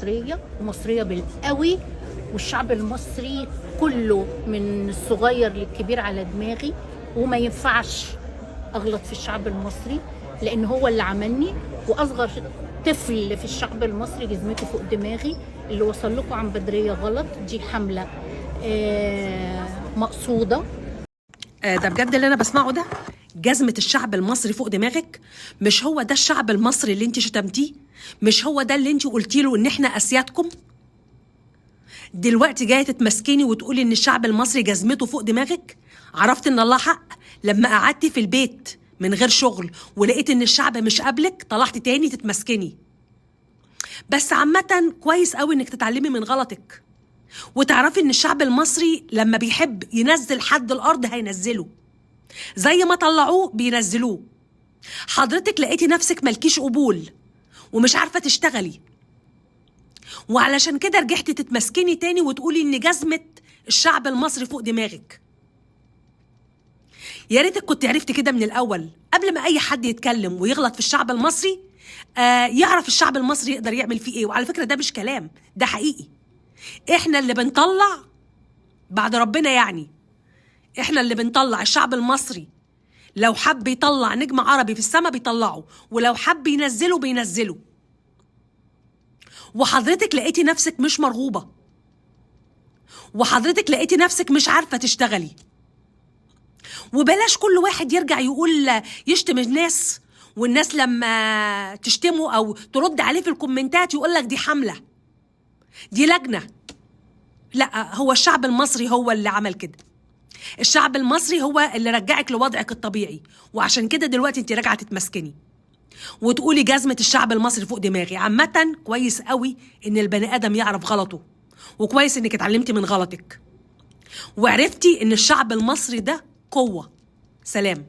مصرية ومصرية بالقوي، والشعب المصري كله من الصغير للكبير على دماغي، وما ينفعش أغلط في الشعب المصري لأن هو اللي عملني. وأصغر طفل في الشعب المصري جزمته فوق دماغي. اللي وصل لكم عن بدرية غلط، دي حملة مقصودة. ده بجد اللي أنا بسمعه ده؟ جزمة الشعب المصري فوق دماغك؟ مش هو ده الشعب المصري اللي انت شتمتيه؟ مش هو ده اللي انت قلتي له ان احنا اسيادكم؟ دلوقتي جايه تتمسكني وتقولي ان الشعب المصري جزمته فوق دماغك؟ عرفت ان الله حق لما قعدتي في البيت من غير شغل ولقيت ان الشعب مش قابلك طلعت تاني تتمسكني. بس عامة كويس قوي انك تتعلمي من غلطك وتعرفي ان الشعب المصري لما بيحب ينزل حد الارض هينزله، زي ما طلعوه بينزلوه. حضرتك لقيتي نفسك ملكيش قبول ومش عارفة تشتغلي، وعلشان كده رجعتي تتمسكني تاني وتقولي ان جزمة الشعب المصري فوق دماغك. يا ريتك كنت عرفتي كده من الاول قبل ما اي حد يتكلم ويغلط في الشعب المصري. يعرف الشعب المصري يقدر يعمل فيه ايه. وعلى فكرة ده مش كلام، ده حقيقي. احنا اللي بنطلع بعد ربنا، يعني احنا اللي بنطلع. الشعب المصري لو حب يطلع نجم عربي في السماء بيطلعه، ولو حب ينزله بينزله. وحضرتك لقيتي نفسك مش مرغوبة، وحضرتك لقيتي نفسك مش عارفة تشتغلي. وبلاش كل واحد يرجع يقول يشتم الناس، والناس لما تشتمه او ترد عليه في الكومنتات يقولك دي حملة، دي لجنة. لا، هو الشعب المصري هو اللي عمل كده. الشعب المصري هو اللي رجعك لوضعك الطبيعي، وعشان كده دلوقتي انت راجعة تتمسكني وتقولي جزمة الشعب المصري فوق دماغي. عامة كويس قوي ان البني ادم يعرف غلطه، وكويس انك اتعلمتي من غلطك وعرفتي ان الشعب المصري ده قوة. سلام.